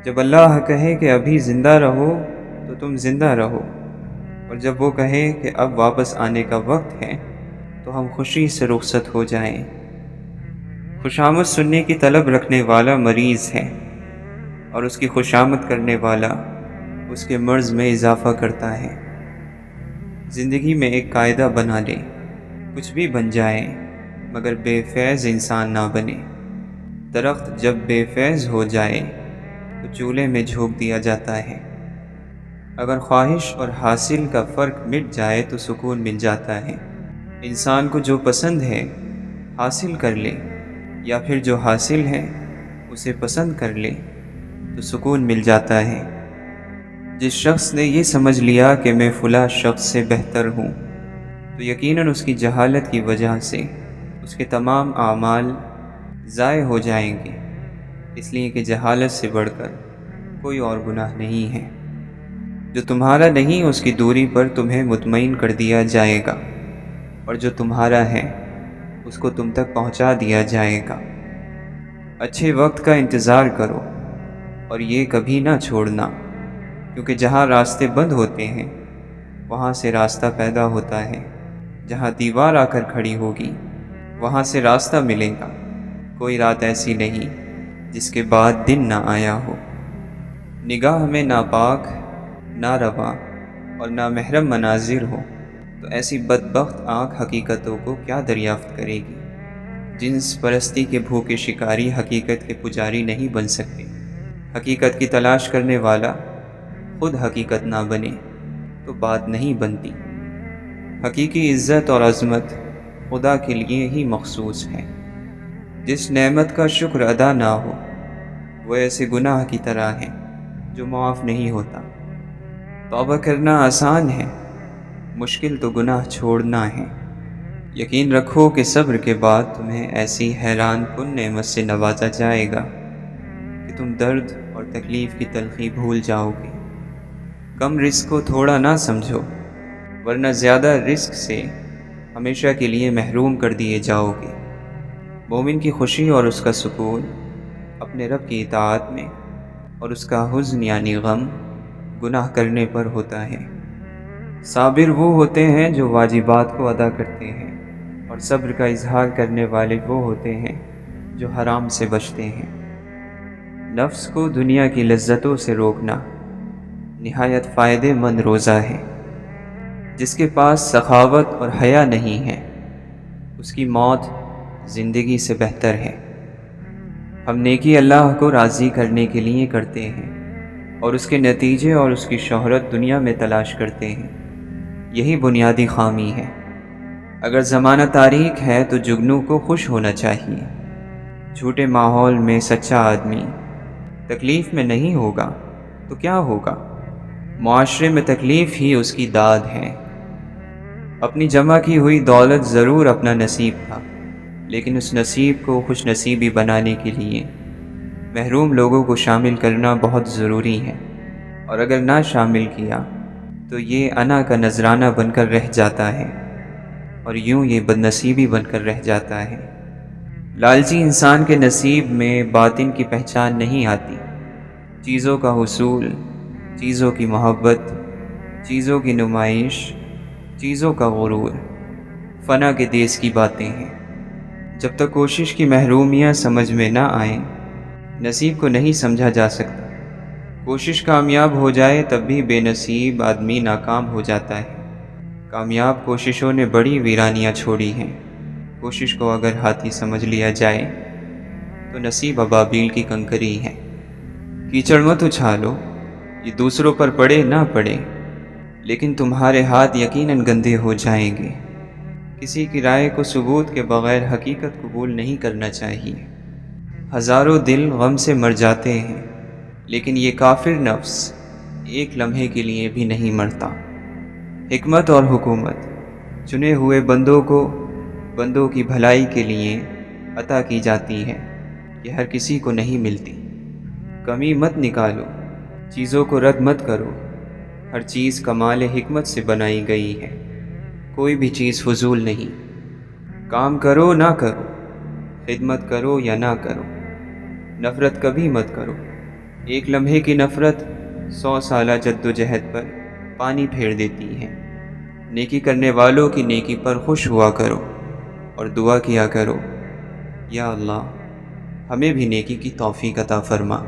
جب اللہ کہے کہ ابھی زندہ رہو تو تم زندہ رہو، اور جب وہ کہے کہ اب واپس آنے کا وقت ہے تو ہم خوشی سے رخصت ہو جائیں۔ خوشامد سننے کی طلب رکھنے والا مریض ہے، اور اس کی خوشامد کرنے والا اس کے مرض میں اضافہ کرتا ہے۔ زندگی میں ایک قاعدہ بنا لے، کچھ بھی بن جائے مگر بے فیض انسان نہ بنے۔ درخت جب بے فیض ہو جائے تو چولہے میں جھونک دیا جاتا ہے۔ اگر خواہش اور حاصل کا فرق مٹ جائے تو سکون مل جاتا ہے۔ انسان کو جو پسند ہے حاصل کر لے، یا پھر جو حاصل ہے اسے پسند کر لے تو سکون مل جاتا ہے۔ جس شخص نے یہ سمجھ لیا کہ میں فلاں شخص سے بہتر ہوں تو یقیناً اس کی جہالت کی وجہ سے اس کے تمام اعمال ضائع ہو جائیں گے، اس لیے کہ جہالت سے بڑھ کر کوئی اور گناہ نہیں ہے۔ جو تمہارا نہیں اس کی دوری پر تمہیں مطمئن کر دیا جائے گا، اور جو تمہارا ہے اس کو تم تک پہنچا دیا جائے گا۔ اچھے وقت کا انتظار کرو اور یہ کبھی نہ چھوڑنا، کیونکہ جہاں راستے بند ہوتے ہیں وہاں سے راستہ پیدا ہوتا ہے۔ جہاں دیوار آ کر کھڑی ہوگی وہاں سے راستہ ملے گا۔ کوئی رات ایسی نہیں جس کے بعد دن نہ آیا ہو۔ نگاہ میں ناپاک، ناروا اور نامحرم مناظر ہو تو ایسی بدبخت آنکھ حقیقتوں کو کیا دریافت کرے گی؟ جنس پرستی کے بھوکے شکاری حقیقت کے پجاری نہیں بن سکتے۔ حقیقت کی تلاش کرنے والا خود حقیقت نہ بنے تو بات نہیں بنتی۔ حقیقی عزت اور عظمت خدا کے لیے ہی مخصوص ہے۔ جس نعمت کا شکر ادا نہ ہو وہ ایسے گناہ کی طرح ہے جو معاف نہیں ہوتا۔ توبہ کرنا آسان ہے، مشکل تو گناہ چھوڑنا ہے۔ یقین رکھو کہ صبر کے بعد تمہیں ایسی حیران کن نعمت سے نوازا جائے گا کہ تم درد اور تکلیف کی تلخی بھول جاؤ گے۔ کم رزق کو تھوڑا نہ سمجھو، ورنہ زیادہ رزق سے ہمیشہ کے لیے محروم کر دیے جاؤ گے۔ مومن کی خوشی اور اس کا سکون اپنے رب کی اطاعت میں، اور اس کا حزن یعنی غم گناہ کرنے پر ہوتا ہے۔ صابر وہ ہوتے ہیں جو واجبات کو ادا کرتے ہیں، اور صبر کا اظہار کرنے والے وہ ہوتے ہیں جو حرام سے بچتے ہیں۔ نفس کو دنیا کی لذتوں سے روکنا نہایت فائدے مند روزہ ہے۔ جس کے پاس سخاوت اور حیا نہیں ہے اس کی موت زندگی سے بہتر ہے۔ ہم نیکی اللہ کو راضی کرنے کے لیے کرتے ہیں، اور اس کے نتیجے اور اس کی شہرت دنیا میں تلاش کرتے ہیں۔ یہی بنیادی خامی ہے۔ اگر زمانہ تاریک ہے تو جگنو کو خوش ہونا چاہیے۔ جھوٹے ماحول میں سچا آدمی تکلیف میں نہیں ہوگا تو کیا ہوگا؟ معاشرے میں تکلیف ہی اس کی داد ہے۔ اپنی جمع کی ہوئی دولت ضرور اپنا نصیب تھا، لیکن اس نصیب کو خوش نصیبی بنانے کے لیے محروم لوگوں کو شامل کرنا بہت ضروری ہے، اور اگر نہ شامل کیا تو یہ انا کا نذرانہ بن کر رہ جاتا ہے، اور یوں یہ بد نصیبی بن کر رہ جاتا ہے۔ لالچی انسان کے نصیب میں باطن کی پہچان نہیں آتی۔ چیزوں کا حصول، چیزوں کی محبت، چیزوں کی نمائش، چیزوں کا غرور فنا کے دیس کی باتیں ہیں۔ جب تک کوشش کی محرومیاں سمجھ میں نہ آئیں نصیب کو نہیں سمجھا جا سکتا۔ کوشش کامیاب ہو جائے تب بھی بے نصیب آدمی ناکام ہو جاتا ہے۔ کامیاب کوششوں نے بڑی ویرانیاں چھوڑی ہیں۔ کوشش کو اگر ہاتھی سمجھ لیا جائے تو نصیب ابابیل کی کنکری ہے۔ کیچڑ مت اچھالو، یہ دوسروں پر پڑے نہ پڑے، لیکن تمہارے ہاتھ یقیناً گندے ہو جائیں گے۔ کسی کی رائے کو ثبوت کے بغیر حقیقت قبول نہیں کرنا چاہیے۔ ہزاروں دل غم سے مر جاتے ہیں، لیکن یہ کافر نفس ایک لمحے کے لیے بھی نہیں مرتا۔ حکمت اور حکومت چنے ہوئے بندوں کو بندوں کی بھلائی کے لیے عطا کی جاتی ہے، یہ ہر کسی کو نہیں ملتی۔ کمی مت نکالو، چیزوں کو رد مت کرو، ہر چیز کمال حکمت سے بنائی گئی ہے، کوئی بھی چیز فضول نہیں۔ کام کرو نہ کرو، خدمت کرو یا نہ کرو، نفرت کبھی مت کرو، ایک لمحے کی نفرت 100 سالہ جدوجہد پر پانی پھیر دیتی ہے۔ نیکی کرنے والوں کی نیکی پر خوش ہوا کرو اور دعا کیا کرو، یا اللہ ہمیں بھی نیکی کی توفیق عطا فرما۔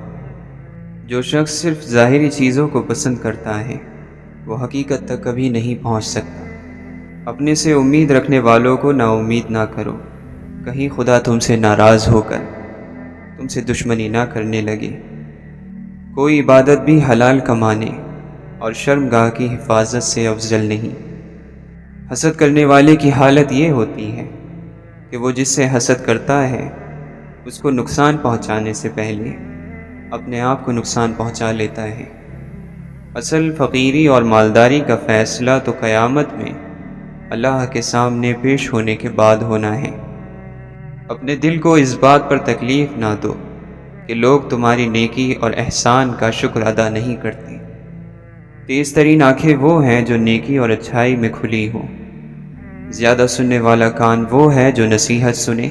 جو شخص صرف ظاہری چیزوں کو پسند کرتا ہے وہ حقیقت تک کبھی نہیں پہنچ سکتا۔ اپنے سے امید رکھنے والوں کو نا امید نہ کرو، کہیں خدا تم سے ناراض ہو کر تم سے دشمنی نہ کرنے لگے۔ کوئی عبادت بھی حلال کمانے اور شرمگاہ کی حفاظت سے افضل نہیں۔ حسد کرنے والے کی حالت یہ ہوتی ہے کہ وہ جس سے حسد کرتا ہے اس کو نقصان پہنچانے سے پہلے اپنے آپ کو نقصان پہنچا لیتا ہے۔ اصل فقیری اور مالداری کا فیصلہ تو قیامت میں اللہ کے سامنے پیش ہونے کے بعد ہونا ہے۔ اپنے دل کو اس بات پر تکلیف نہ دو کہ لوگ تمہاری نیکی اور احسان کا شکر ادا نہیں کرتے۔ تیز ترین آنکھیں وہ ہیں جو نیکی اور اچھائی میں کھلی ہوں۔ زیادہ سننے والا کان وہ ہے جو نصیحت سنے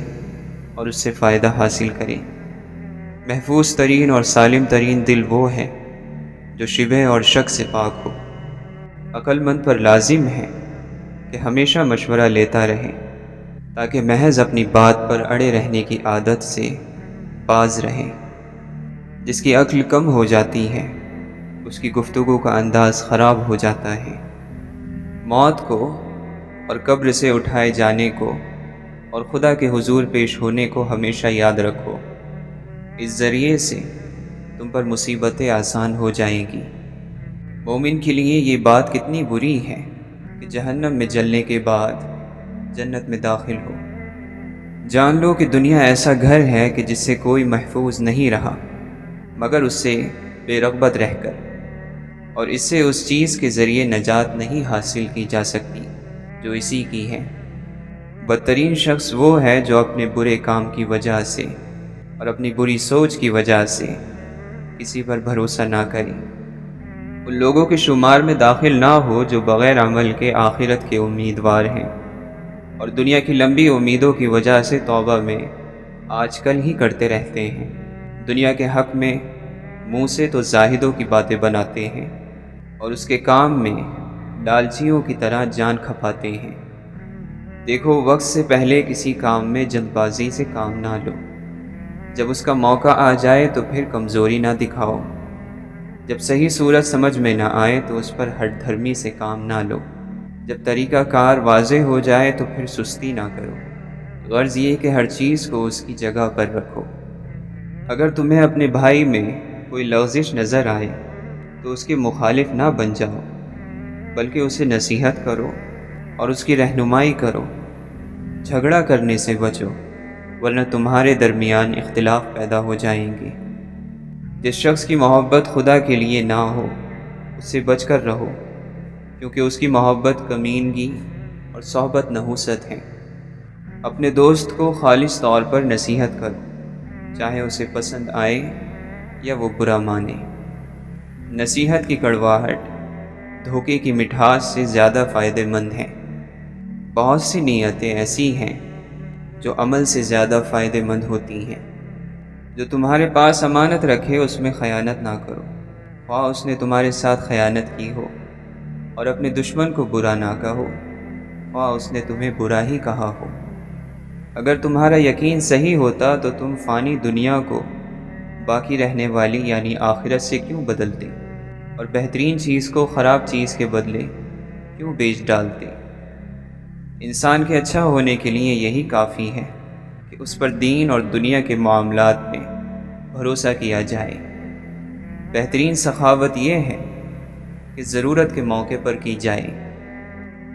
اور اس سے فائدہ حاصل کرے۔ محفوظ ترین اور سالم ترین دل وہ ہے جو شبہ اور شک سے پاک ہو۔ عقل مند پر لازم ہے کہ ہمیشہ مشورہ لیتا رہے تاکہ محض اپنی بات پر اڑے رہنے کی عادت سے باز رہے۔ جس کی عقل کم ہو جاتی ہے اس کی گفتگو کا انداز خراب ہو جاتا ہے۔ موت کو اور قبر سے اٹھائے جانے کو اور خدا کے حضور پیش ہونے کو ہمیشہ یاد رکھو۔ اس ذریعے سے تم پر مصیبتیں آسان ہو جائیں گی۔ مومن کے لیے یہ بات کتنی بری ہے کہ جہنم میں جلنے کے بعد جنت میں داخل ہو۔ جان لو کہ دنیا ایسا گھر ہے کہ جس سے کوئی محفوظ نہیں رہا مگر اس سے بے رغبت رہ کر، اور اس سے اس چیز کے ذریعے نجات نہیں حاصل کی جا سکتی جو اسی کی ہے۔ بدترین شخص وہ ہے جو اپنے برے کام کی وجہ سے اور اپنی بری سوچ کی وجہ سے کسی پر بھروسہ نہ کرے۔ ان لوگوں کے شمار میں داخل نہ ہو جو بغیر عمل کے آخرت کے امیدوار ہیں اور دنیا کی لمبی امیدوں کی وجہ سے توبہ میں آج کل ہی کرتے رہتے ہیں۔ دنیا کے حق میں منہ سے تو زاہدوں کی باتیں بناتے ہیں اور اس کے کام میں لالچیوں کی طرح جان کھپاتے ہیں۔ دیکھو وقت سے پہلے کسی کام میں جلد بازی سے کام نہ لو۔ جب اس کا موقع آ جائے تو پھر کمزوری نہ دکھاؤ۔ جب صحیح صورت سمجھ میں نہ آئے تو اس پر ہٹ دھرمی سے کام نہ لو۔ جب طریقہ کار واضح ہو جائے تو پھر سستی نہ کرو۔ غرض یہ کہ ہر چیز کو اس کی جگہ پر رکھو۔ اگر تمہیں اپنے بھائی میں کوئی لغزش نظر آئے تو اس کے مخالف نہ بن جاؤ، بلکہ اسے نصیحت کرو اور اس کی رہنمائی کرو۔ جھگڑا کرنے سے بچو ورنہ تمہارے درمیان اختلاف پیدا ہو جائیں گے۔ جس شخص کی محبت خدا کے لیے نہ ہو اس سے بچ کر رہو، کیونکہ اس کی محبت کمینگی اور صحبت نحوست ہے۔ اپنے دوست کو خالص طور پر نصیحت کرو، چاہے اسے پسند آئے یا وہ برا مانے۔ نصیحت کی کڑواہٹ دھوکے کی مٹھاس سے زیادہ فائدہ مند ہے۔ بہت سی نیتیں ایسی ہیں جو عمل سے زیادہ فائدہ مند ہوتی ہیں۔ جو تمہارے پاس امانت رکھے اس میں خیانت نہ کرو، خواہ اس نے تمہارے ساتھ خیانت کی ہو، اور اپنے دشمن کو برا نہ کہو، خواہ اس نے تمہیں برا ہی کہا ہو۔ اگر تمہارا یقین صحیح ہوتا تو تم فانی دنیا کو باقی رہنے والی یعنی آخرت سے کیوں بدلتے، اور بہترین چیز کو خراب چیز کے بدلے کیوں بیچ ڈالتے؟ انسان کے اچھا ہونے کے لیے یہی کافی ہے کہ اس پر دین اور دنیا کے معاملات میں بھروسہ کیا جائے۔ بہترین سخاوت یہ ہے کہ ضرورت کے موقع پر کی جائے۔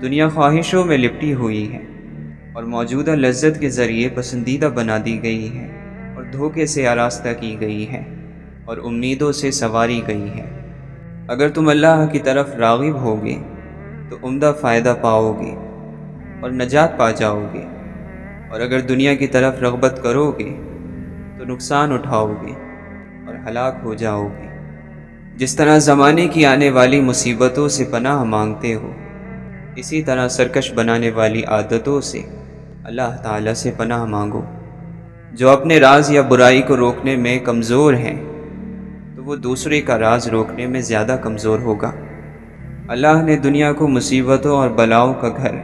دنیا خواہشوں میں لپٹی ہوئی ہے اور موجودہ لذت کے ذریعے پسندیدہ بنا دی گئی ہے اور دھوکے سے آراستہ کی گئی ہے اور امیدوں سے سنواری گئی ہے۔ اگر تم اللہ کی طرف راغب ہوگے تو عمدہ فائدہ پاؤ گے اور نجات پا جاؤ گے، اور اگر دنیا کی طرف رغبت کرو گے تو نقصان اٹھاؤ گے اور ہلاک ہو جاؤ گے۔ جس طرح زمانے کی آنے والی مصیبتوں سے پناہ مانگتے ہو، اسی طرح سرکش بنانے والی عادتوں سے اللہ تعالیٰ سے پناہ مانگو۔ جو اپنے راز یا برائی کو روکنے میں کمزور ہیں تو وہ دوسرے کا راز روکنے میں زیادہ کمزور ہوگا۔ اللہ نے دنیا کو مصیبتوں اور بلاؤں کا گھر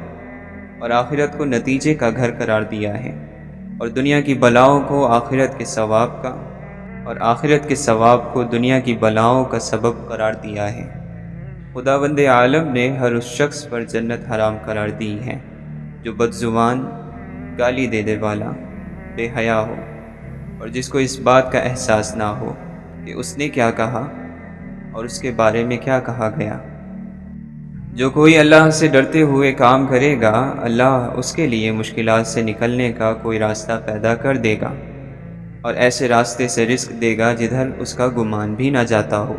اور آخرت کو نتیجے کا گھر قرار دیا ہے، اور دنیا کی بلاؤں کو آخرت کے ثواب کا اور آخرت کے ثواب کو دنیا کی بلاؤں کا سبب قرار دیا ہے۔ خداوند عالم نے ہر اس شخص پر جنت حرام قرار دی ہے جو بد زبان، گالی دینے والا، بے حیا ہو، اور جس کو اس بات کا احساس نہ ہو کہ اس نے کیا کہا اور اس کے بارے میں کیا کہا گیا۔ جو کوئی اللہ سے ڈرتے ہوئے کام کرے گا، اللہ اس کے لیے مشکلات سے نکلنے کا کوئی راستہ پیدا کر دے گا، اور ایسے راستے سے رزق دے گا جدھر اس کا گمان بھی نہ جاتا ہو۔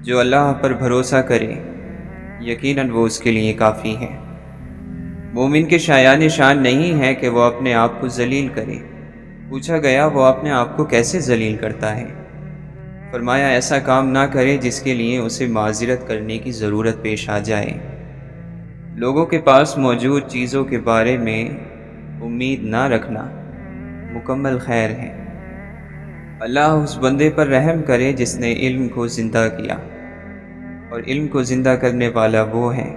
جو اللہ پر بھروسہ کرے، یقیناً وہ اس کے لیے کافی ہے۔ مومن کے شایان شان نہیں ہے کہ وہ اپنے آپ کو ذلیل کرے۔ پوچھا گیا، وہ اپنے آپ کو کیسے ذلیل کرتا ہے؟ فرمایا، ایسا کام نہ کرے جس کے لیے اسے معذرت کرنے کی ضرورت پیش آ جائے۔ لوگوں کے پاس موجود چیزوں کے بارے میں امید نہ رکھنا مکمل خیر ہے۔ اللہ اس بندے پر رحم کرے جس نے علم کو زندہ کیا، اور علم کو زندہ کرنے والا وہ ہے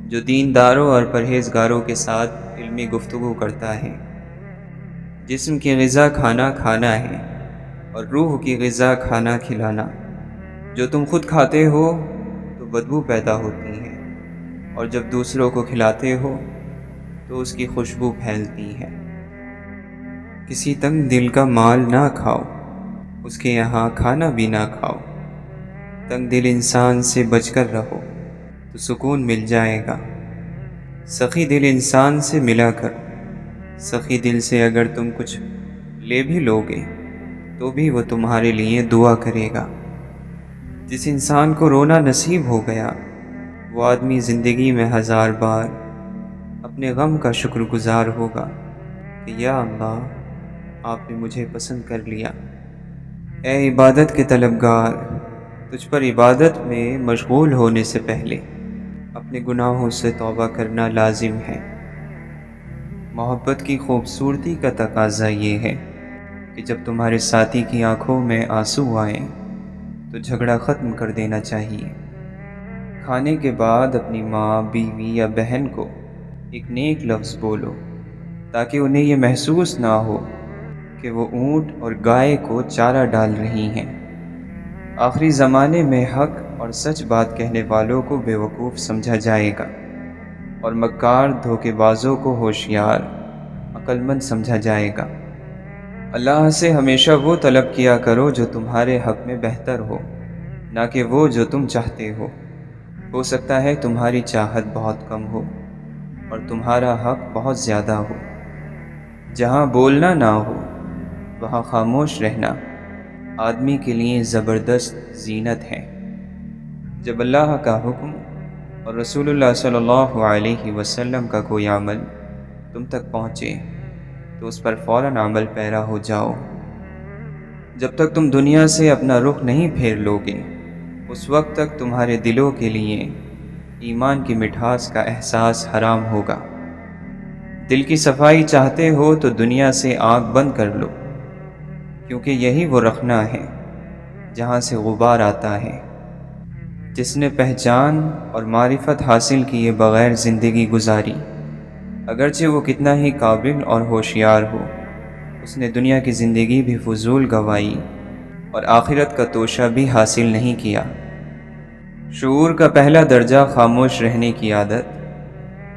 جو دینداروں اور پرہیزگاروں کے ساتھ علمی گفتگو کرتا ہے۔ جسم کی غذا کھانا کھانا ہے، اور روح کی غذا کھانا کھلانا۔ جو تم خود کھاتے ہو تو بدبو پیدا ہوتی ہے، اور جب دوسروں کو کھلاتے ہو تو اس کی خوشبو پھیلتی ہے۔ کسی تنگ دل کا مال نہ کھاؤ، اس کے یہاں کھانا بھی نہ کھاؤ۔ تنگ دل انسان سے بچ کر رہو تو سکون مل جائے گا۔ سخی دل انسان سے ملا کر، سخی دل سے اگر تم کچھ لے بھی لوگے تو بھی وہ تمہارے لیے دعا کرے گا۔ جس انسان کو رونا نصیب ہو گیا، وہ آدمی زندگی میں 1000 بار اپنے غم کا شکر گزار ہوگا کہ یا اللہ، آپ نے مجھے پسند کر لیا۔ اے عبادت کے طلبگار، تجھ پر عبادت میں مشغول ہونے سے پہلے اپنے گناہوں سے توبہ کرنا لازم ہے۔ محبت کی خوبصورتی کا تقاضا یہ ہے کہ جب تمہارے ساتھی کی آنکھوں میں آنسو آئیں تو جھگڑا ختم کر دینا چاہیے۔ کھانے کے بعد اپنی ماں، بیوی یا بہن کو ایک نیک لفظ بولو تاکہ انہیں یہ محسوس نہ ہو کہ وہ اونٹ اور گائے کو چارہ ڈال رہی ہیں۔ آخری زمانے میں حق اور سچ بات کہنے والوں کو بیوقوف سمجھا جائے گا، اور مکار دھوکے بازوں کو ہوشیار، عقل مند سمجھا جائے گا۔ اللہ سے ہمیشہ وہ طلب کیا کرو جو تمہارے حق میں بہتر ہو، نہ کہ وہ جو تم چاہتے ہو۔ ہو سکتا ہے تمہاری چاہت بہت کم ہو اور تمہارا حق بہت زیادہ ہو۔ جہاں بولنا نہ ہو وہاں خاموش رہنا آدمی کے لیے زبردست زینت ہے۔ جب اللہ کا حکم اور رسول اللہ صلی اللہ علیہ وسلم کا کوئی عمل تم تک پہنچے تو اس پر فوراً عمل پیرا ہو جاؤ۔ جب تک تم دنیا سے اپنا رخ نہیں پھیر لوگے، اس وقت تک تمہارے دلوں کے لیے ایمان کی مٹھاس کا احساس حرام ہوگا۔ دل کی صفائی چاہتے ہو تو دنیا سے آنکھ بند کر لو، کیونکہ یہی وہ رخنہ ہے جہاں سے غبار آتا ہے۔ جس نے پہچان اور معرفت حاصل کیے بغیر زندگی گزاری، اگرچہ وہ کتنا ہی قابل اور ہوشیار ہو، اس نے دنیا کی زندگی بھی فضول گوائی اور آخرت کا توشہ بھی حاصل نہیں کیا۔ شعور کا پہلا درجہ خاموش رہنے کی عادت،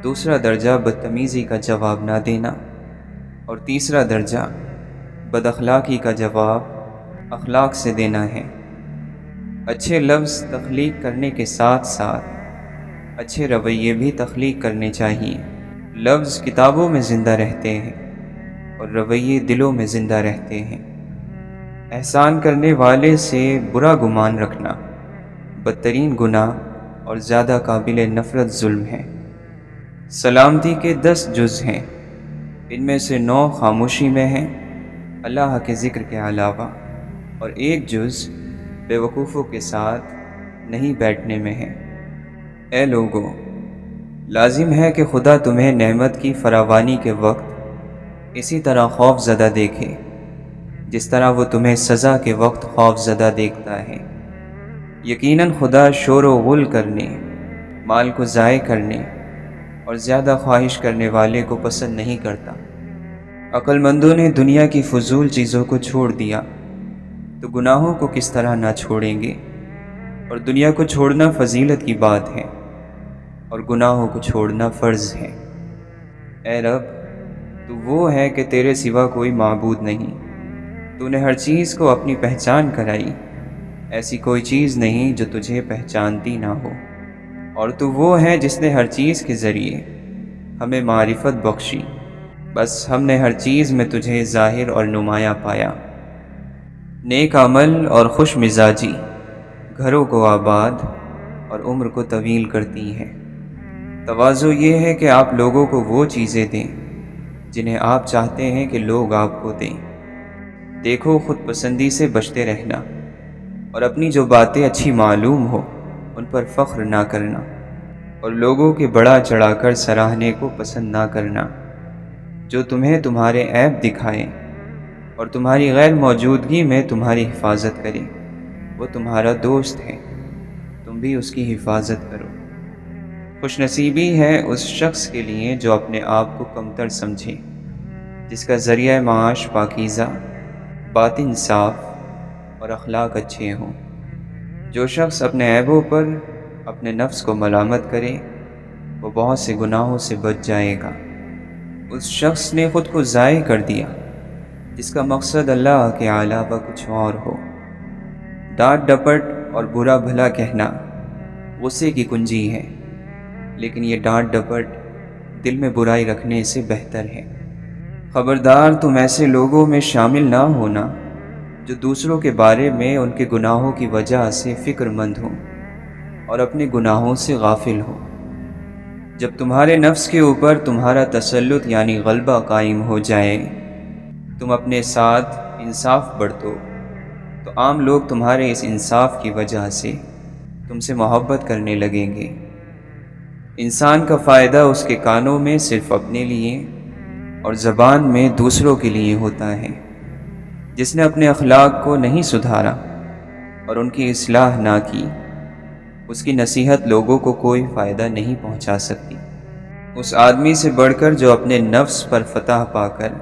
دوسرا درجہ بدتمیزی کا جواب نہ دینا، اور تیسرا درجہ بد اخلاقی کا جواب اخلاق سے دینا ہے۔ اچھے لفظ تخلیق کرنے کے ساتھ ساتھ اچھے رویے بھی تخلیق کرنے چاہیے۔ لفظ کتابوں میں زندہ رہتے ہیں اور رویے دلوں میں زندہ رہتے ہیں۔ احسان کرنے والے سے برا گمان رکھنا بدترین گناہ اور زیادہ قابل نفرت ظلم ہے۔ سلامتی کے 10 جز ہیں، ان میں سے 9 خاموشی میں ہیں اللہ کے ذکر کے علاوہ، اور 1 جز بے وقوفوں کے ساتھ نہیں بیٹھنے میں ہے۔ اے لوگو، لازم ہے کہ خدا تمہیں نعمت کی فراوانی کے وقت اسی طرح خوف زدہ دیکھے جس طرح وہ تمہیں سزا کے وقت خوف زدہ دیکھتا ہے۔ یقیناً خدا شور و غل کرنے، مال کو ضائع کرنے اور زیادہ خواہش کرنے والے کو پسند نہیں کرتا۔ عقل مندوں نے دنیا کی فضول چیزوں کو چھوڑ دیا تو گناہوں کو کس طرح نہ چھوڑیں گے؟ اور دنیا کو چھوڑنا فضیلت کی بات ہے اور گناہوں کو چھوڑنا فرض ہے۔ اے رب، تو وہ ہے کہ تیرے سوا کوئی معبود نہیں۔ تو نے ہر چیز کو اپنی پہچان کرائی، ایسی کوئی چیز نہیں جو تجھے پہچانتی نہ ہو۔ اور تو وہ ہے جس نے ہر چیز کے ذریعے ہمیں معرفت بخشی، بس ہم نے ہر چیز میں تجھے ظاہر اور نمایاں پایا۔ نیک عمل اور خوش مزاجی گھروں کو آباد اور عمر کو طویل کرتی ہیں۔ تواضع یہ ہے کہ آپ لوگوں کو وہ چیزیں دیں جنہیں آپ چاہتے ہیں کہ لوگ آپ کو دیں۔ دیکھو، خود پسندی سے بچتے رہنا اور اپنی جو باتیں اچھی معلوم ہو ان پر فخر نہ کرنا، اور لوگوں کے بڑا چڑھا کر سراہنے کو پسند نہ کرنا۔ جو تمہیں تمہارے عیب دکھائے اور تمہاری غیر موجودگی میں تمہاری حفاظت کرے، وہ تمہارا دوست ہے، تم بھی اس کی حفاظت کرو۔ خوش نصیبی ہے اس شخص کے لیے جو اپنے آپ کو کمتر سمجھے، جس کا ذریعہ معاش پاکیزہ، باطن صاف اور اخلاق اچھے ہوں۔ جو شخص اپنے عیبوں پر اپنے نفس کو ملامت کرے، وہ بہت سے گناہوں سے بچ جائے گا۔ اس شخص نے خود کو ضائع کر دیا جس کا مقصد اللہ کے علاوہ کچھ اور ہو۔ ڈانٹ ڈپٹ اور برا بھلا کہنا غصے کی کنجی ہے، لیکن یہ ڈانٹ ڈپٹ دل میں برائی رکھنے سے بہتر ہے۔ خبردار، تم ایسے لوگوں میں شامل نہ ہونا جو دوسروں کے بارے میں ان کے گناہوں کی وجہ سے فکر مند ہوں اور اپنے گناہوں سے غافل ہوں۔ جب تمہارے نفس کے اوپر تمہارا تسلط یعنی غلبہ قائم ہو جائے، تم اپنے ساتھ انصاف برتو، تو عام لوگ تمہارے اس انصاف کی وجہ سے تم سے محبت کرنے لگیں گے۔ انسان کا فائدہ اس کے کانوں میں صرف اپنے لیے اور زبان میں دوسروں کے لیے ہوتا ہے۔ جس نے اپنے اخلاق کو نہیں سدھارا اور ان کی اصلاح نہ کی، اس کی نصیحت لوگوں کو کوئی فائدہ نہیں پہنچا سکتی۔ اس آدمی سے بڑھ کر جو اپنے نفس پر فتح پا کر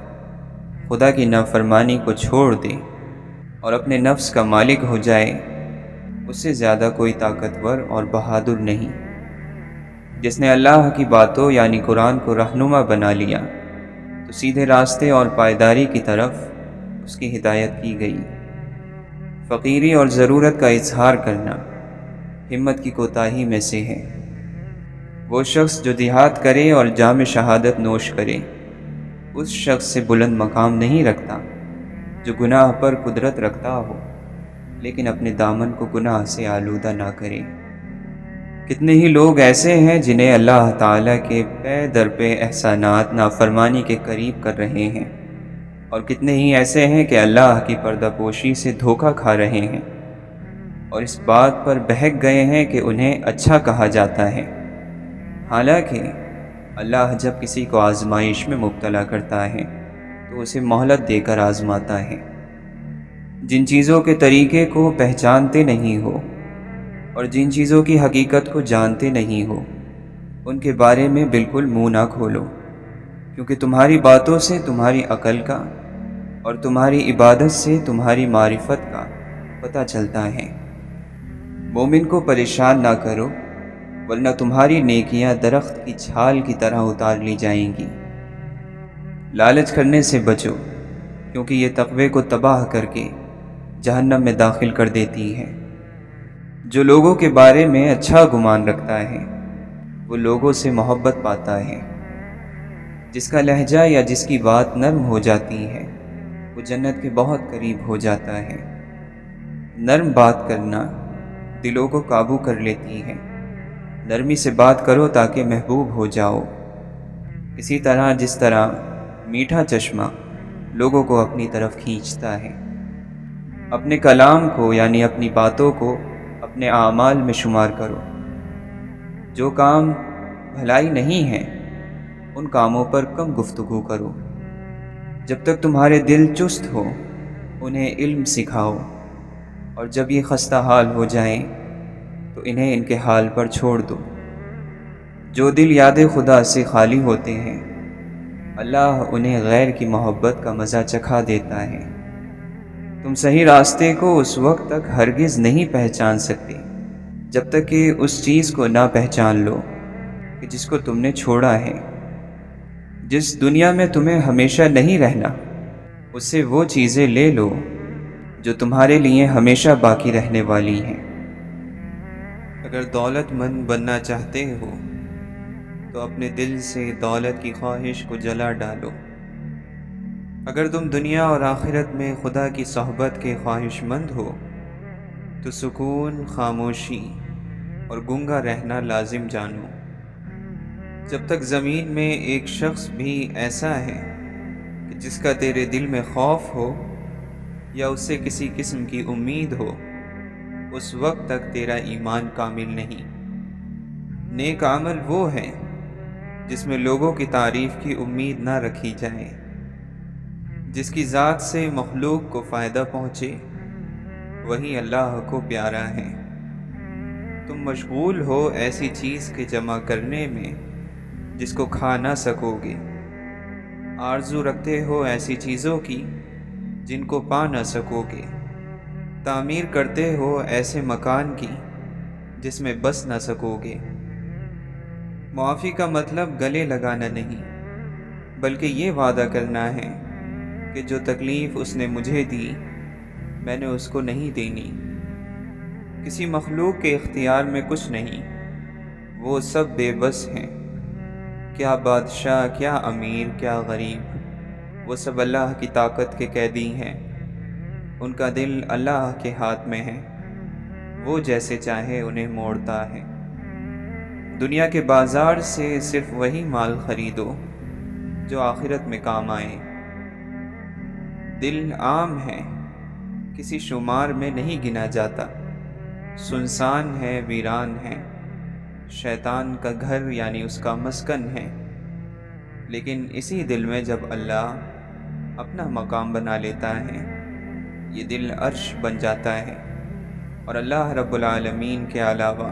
خدا کی نافرمانی کو چھوڑ دے اور اپنے نفس کا مالک ہو جائے، اس سے زیادہ کوئی طاقتور اور بہادر نہیں۔ جس نے اللہ کی باتوں یعنی قرآن کو رہنما بنا لیا تو سیدھے راستے اور پائیداری کی طرف اس کی ہدایت کی گئی۔ فقیری اور ضرورت کا اظہار کرنا ہمت کی کوتاہی میں سے ہے۔ وہ شخص جو دیہات کرے اور جام شہادت نوش کرے، اس شخص سے بلند مقام نہیں رکھتا جو گناہ پر قدرت رکھتا ہو لیکن اپنے دامن کو گناہ سے آلودہ نہ کرے۔ کتنے ہی لوگ ایسے ہیں جنہیں اللہ تعالیٰ کے پے در پہ احسانات نافرمانی کے قریب کر رہے ہیں، اور کتنے ہی ایسے ہیں کہ اللہ کی پردہ پوشی سے دھوکہ کھا رہے ہیں اور اس بات پر بہک گئے ہیں کہ انہیں اچھا کہا جاتا ہے۔ حالانکہ اللہ جب کسی کو آزمائش میں مبتلا کرتا ہے تو اسے مہلت دے کر آزماتا ہے۔ جن چیزوں کے طریقے کو پہچانتے نہیں ہو اور جن چیزوں کی حقیقت کو جانتے نہیں ہو، ان کے بارے میں بالکل منہ نہ کھولو، کیونکہ تمہاری باتوں سے تمہاری عقل کا اور تمہاری عبادت سے تمہاری معرفت کا پتہ چلتا ہے۔ مومن کو پریشان نہ کرو، ورنہ تمہاری نیکیاں درخت کی چھال کی طرح اتار لی جائیں گی۔ لالچ کرنے سے بچو، کیونکہ یہ تقوی کو تباہ کر کے جہنم میں داخل کر دیتی ہے۔ جو لوگوں کے بارے میں اچھا گمان رکھتا ہے وہ لوگوں سے محبت پاتا ہے۔ جس کا لہجہ یا جس کی بات نرم ہو جاتی ہے وہ جنت کے بہت قریب ہو جاتا ہے۔ نرم بات کرنا دلوں کو قابو کر لیتی ہے۔ نرمی سے بات کرو تاکہ محبوب ہو جاؤ، اسی طرح جس طرح میٹھا چشمہ لوگوں کو اپنی طرف کھینچتا ہے۔ اپنے کلام کو یعنی اپنی باتوں کو اپنے اعمال میں شمار کرو۔ جو کام بھلائی نہیں ہے ان کاموں پر کم گفتگو کرو۔ جب تک تمہارے دل چست ہو انہیں علم سکھاؤ، اور جب یہ خستہ حال ہو جائیں تو انہیں ان کے حال پر چھوڑ دو۔ جو دل یاد خدا سے خالی ہوتے ہیں، اللہ انہیں غیر کی محبت کا مزہ چکھا دیتا ہے۔ تم صحیح راستے کو اس وقت تک ہرگز نہیں پہچان سکتے جب تک کہ اس چیز کو نہ پہچان لو کہ جس کو تم نے چھوڑا ہے۔ جس دنیا میں تمہیں ہمیشہ نہیں رہنا، اس سے وہ چیزیں لے لو جو تمہارے لیے ہمیشہ باقی رہنے والی ہیں۔ اگر دولت مند بننا چاہتے ہو تو اپنے دل سے دولت کی خواہش کو جلا ڈالو۔ اگر تم دنیا اور آخرت میں خدا کی صحبت کے خواہش مند ہو تو سکون، خاموشی اور گنگا رہنا لازم جانو۔ جب تک زمین میں ایک شخص بھی ایسا ہے کہ جس کا تیرے دل میں خوف ہو یا اس سے کسی قسم کی امید ہو، اس وقت تک تیرا ایمان کامل نہیں۔ نیک عمل وہ ہے جس میں لوگوں کی تعریف کی امید نہ رکھی جائے، جس کی ذات سے مخلوق کو فائدہ پہنچے، وہی اللہ کو پیارا ہے۔ تم مشغول ہو ایسی چیز کے جمع کرنے میں جس کو کھا نہ سکو گے، آرزو رکھتے ہو ایسی چیزوں کی جن کو پا نہ سکو گے، تعمیر کرتے ہو ایسے مکان کی جس میں بس نہ سکو گے۔ معافی کا مطلب گلے لگانا نہیں، بلکہ یہ وعدہ کرنا ہے کہ جو تکلیف اس نے مجھے دی میں نے اس کو نہیں دینی۔ کسی مخلوق کے اختیار میں کچھ نہیں، وہ سب بے بس ہیں، کیا بادشاہ، کیا امیر، کیا غریب، وہ سب اللہ کی طاقت کے قیدی ہیں۔ ان کا دل اللہ کے ہاتھ میں ہے، وہ جیسے چاہے انہیں موڑتا ہے۔ دنیا کے بازار سے صرف وہی مال خریدو جو آخرت میں کام آئے۔ دل عام ہے، کسی شمار میں نہیں گنا جاتا، سنسان ہے، ویران ہے، شیطان کا گھر یعنی اس کا مسکن ہے۔ لیکن اسی دل میں جب اللہ اپنا مقام بنا لیتا ہے، یہ دل عرش بن جاتا ہے، اور اللہ رب العالمین کے علاوہ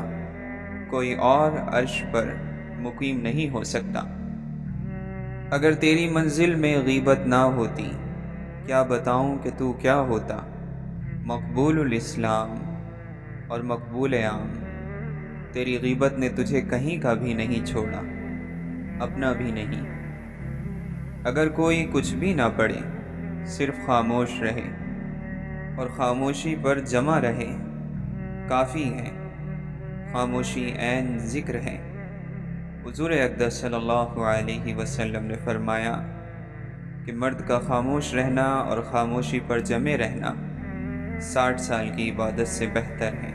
کوئی اور عرش پر مقیم نہیں ہو سکتا۔ اگر تیری منزل میں غیبت نہ ہوتی، کیا بتاؤں کہ تو کیا ہوتا؟ مقبول الاسلام اور مقبول عام، تیری غیبت نے تجھے کہیں کا بھی نہیں چھوڑا، اپنا بھی نہیں۔ اگر کوئی کچھ بھی نہ پڑھے، صرف خاموش رہے اور خاموشی پر جمع رہے، کافی ہے۔ خاموشی عین ذکر ہے۔ حضور اقدس صلی اللہ علیہ وسلم نے فرمایا کہ مرد کا خاموش رہنا اور خاموشی پر جمے رہنا 60 سال کی عبادت سے بہتر ہے،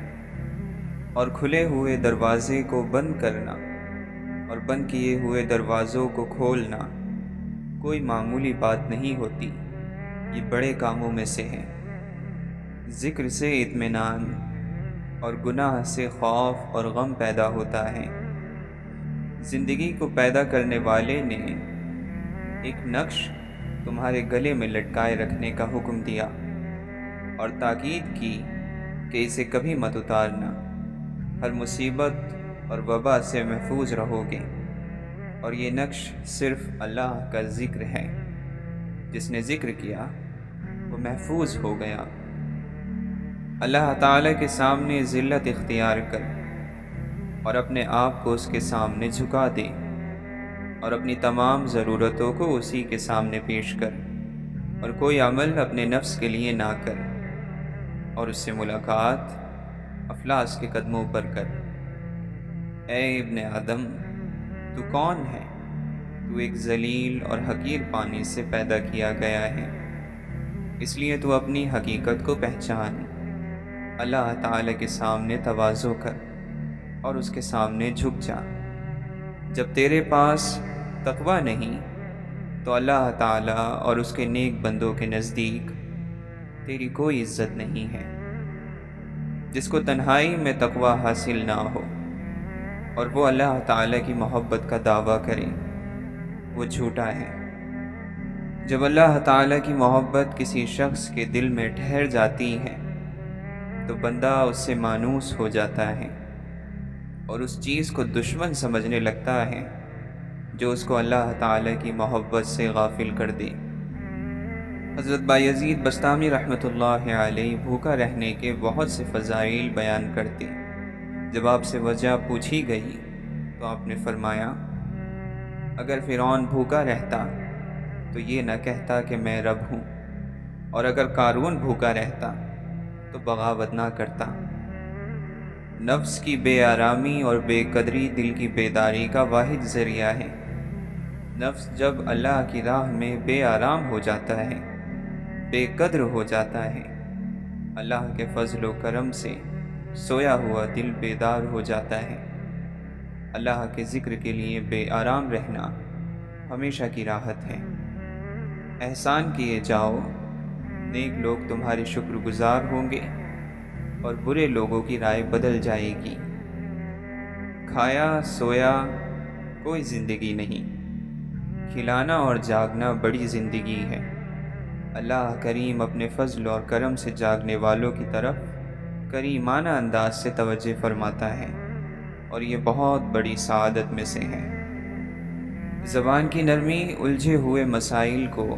اور کھلے ہوئے دروازے کو بند کرنا اور بند کیے ہوئے دروازوں کو کھولنا کوئی معمولی بات نہیں ہوتی، یہ بڑے کاموں میں سے ہے۔ ذکر سے اطمینان اور گناہ سے خوف اور غم پیدا ہوتا ہے۔ زندگی کو پیدا کرنے والے نے ایک نقش تمہارے گلے میں لٹکائے رکھنے کا حکم دیا اور تاکید کی کہ اسے کبھی مت اتارنا، ہر مصیبت اور وبا سے محفوظ رہو گے۔ اور یہ نقش صرف اللہ کا ذکر ہے، جس نے ذکر کیا وہ محفوظ ہو گیا۔ اللہ تعالیٰ کے سامنے ذلت اختیار کر اور اپنے آپ کو اس کے سامنے جھکا دے، اور اپنی تمام ضرورتوں کو اسی کے سامنے پیش کر، اور کوئی عمل اپنے نفس کے لیے نہ کر، اور اس سے ملاقات افلاس کے قدموں پر کر۔ اے ابن آدم، تو کون ہے؟ تو ایک ذلیل اور حقیر پانی سے پیدا کیا گیا ہے، اس لیے تو اپنی حقیقت کو پہچان۔ اللہ تعالیٰ کے سامنے تواضع کر اور اس کے سامنے جھک جا۔ جب تیرے پاس تقوی نہیں تو اللہ تعالیٰ اور اس کے نیک بندوں کے نزدیک تیری کوئی عزت نہیں ہے۔ جس کو تنہائی میں تقوی حاصل نہ ہو اور وہ اللہ تعالیٰ کی محبت کا دعویٰ کرے، وہ جھوٹا ہے۔ جب اللہ تعالیٰ کی محبت کسی شخص کے دل میں ٹھہر جاتی ہے تو بندہ اس سے مانوس ہو جاتا ہے اور اس چیز کو دشمن سمجھنے لگتا ہے جو اس کو اللہ تعالیٰ کی محبت سے غافل کر دے۔ حضرت بایزید بستامی رحمۃ اللہ علیہ بھوکا رہنے کے بہت سے فضائل بیان کرتے۔ جب آپ سے وجہ پوچھی گئی تو آپ نے فرمایا، اگر فرعون بھوکا رہتا تو یہ نہ کہتا کہ میں رب ہوں، اور اگر قارون بھوکا رہتا تو بغاوت نہ کرتا۔ نفس کی بے آرامی اور بے قدری دل کی بیداری کا واحد ذریعہ ہے۔ نفس جب اللہ کی راہ میں بے آرام ہو جاتا ہے، بے قدر ہو جاتا ہے، اللہ کے فضل و کرم سے سویا ہوا دل بیدار ہو جاتا ہے۔ اللہ کے ذکر کے لیے بے آرام رہنا ہمیشہ کی راحت ہے۔ احسان کیے جاؤ، نیک لوگ تمہارے شکر گزار ہوں گے اور برے لوگوں کی رائے بدل جائے گی۔ کھایا سویا کوئی زندگی نہیں، کھلانا اور جاگنا بڑی زندگی ہے۔ اللہ کریم اپنے فضل اور کرم سے جاگنے والوں کی طرف کریمانہ انداز سے توجہ فرماتا ہے، اور یہ بہت بڑی سعادت میں سے ہے۔ زبان کی نرمی الجھے ہوئے مسائل کو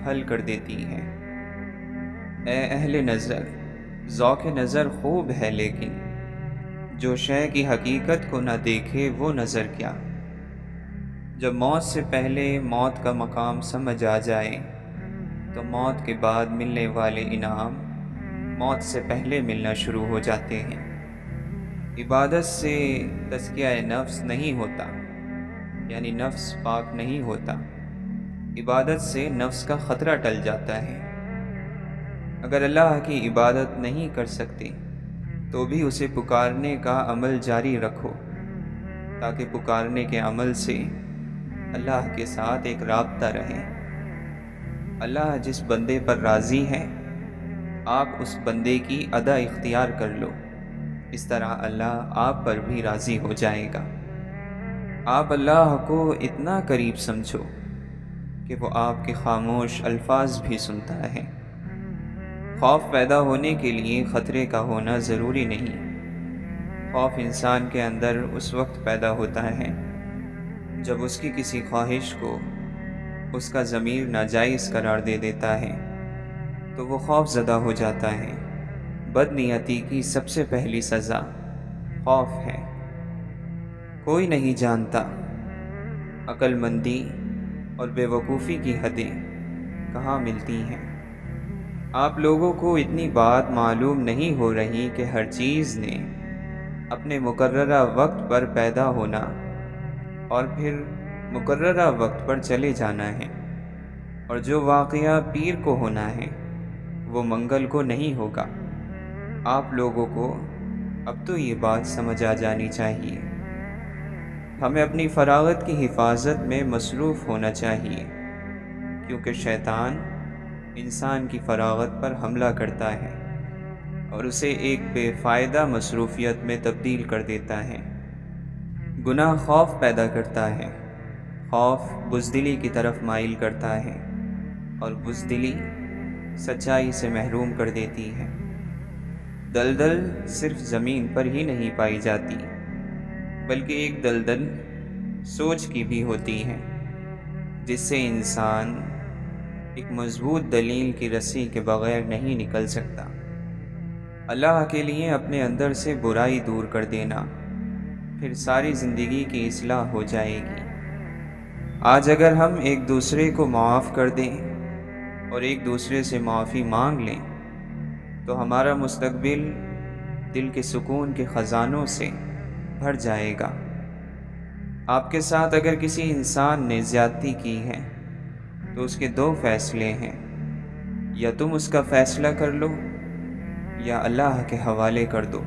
حل کر دیتی ہے۔ اے اہل نظر، ذوق نظر خوب ہے لیکن جو شے کی حقیقت کو نہ دیکھے وہ نظر کیا۔ جب موت سے پہلے موت کا مقام سمجھ آ جائے تو موت کے بعد ملنے والے انعام موت سے پہلے ملنا شروع ہو جاتے ہیں۔ عبادت سے تزکیہ نفس نہیں ہوتا، یعنی نفس پاک نہیں ہوتا۔ عبادت سے نفس کا خطرہ ٹل جاتا ہے۔ اگر اللہ کی عبادت نہیں کر سکتے تو بھی اسے پکارنے کا عمل جاری رکھو، تاکہ پکارنے کے عمل سے اللہ کے ساتھ ایک رابطہ رہے۔ اللہ جس بندے پر راضی ہے، آپ اس بندے کی ادا اختیار کر لو، اس طرح اللہ آپ پر بھی راضی ہو جائے گا۔ آپ اللہ کو اتنا قریب سمجھو کہ وہ آپ کے خاموش الفاظ بھی سنتا ہے۔ خوف پیدا ہونے کے لیے خطرے کا ہونا ضروری نہیں۔ خوف انسان کے اندر اس وقت پیدا ہوتا ہے جب اس کی کسی خواہش کو اس کا ضمیر ناجائز قرار دے دیتا ہے تو وہ خوف زدہ ہو جاتا ہے۔ بدنیتی کی سب سے پہلی سزا خوف ہے۔ کوئی نہیں جانتا عقل مندی اور بے وقوفی کی حدیں کہاں ملتی ہیں۔ آپ لوگوں کو اتنی بات معلوم نہیں ہو رہی کہ ہر چیز نے اپنے مقررہ وقت پر پیدا ہونا اور پھر مقررہ وقت پر چلے جانا ہے، اور جو واقعہ پیر کو ہونا ہے وہ منگل کو نہیں ہوگا۔ آپ لوگوں کو اب تو یہ بات سمجھ آ جانی چاہیے۔ ہمیں اپنی فراغت کی حفاظت میں مصروف ہونا چاہیے، کیونکہ شیطان انسان کی فراغت پر حملہ کرتا ہے اور اسے ایک بے فائدہ مصروفیت میں تبدیل کر دیتا ہے۔ گناہ خوف پیدا کرتا ہے، خوف بزدلی کی طرف مائل کرتا ہے، اور بزدلی سچائی سے محروم کر دیتی ہے۔ دلدل صرف زمین پر ہی نہیں پائی جاتی، بلکہ ایک دلدل سوچ کی بھی ہوتی ہے، جس سے انسان ایک مضبوط دلیل کی رسی کے بغیر نہیں نکل سکتا۔ اللہ کے لیے اپنے اندر سے برائی دور کر دینا، پھر ساری زندگی کی اصلاح ہو جائے گی۔ آج اگر ہم ایک دوسرے کو معاف کر دیں اور ایک دوسرے سے معافی مانگ لیں تو ہمارا مستقبل دل کے سکون کے خزانوں سے بھر جائے گا۔ آپ کے ساتھ اگر کسی انسان نے زیادتی کی ہے تو اس کے دو فیصلے ہیں، یا تم اس کا فیصلہ کر لو یا اللہ کے حوالے کر دو۔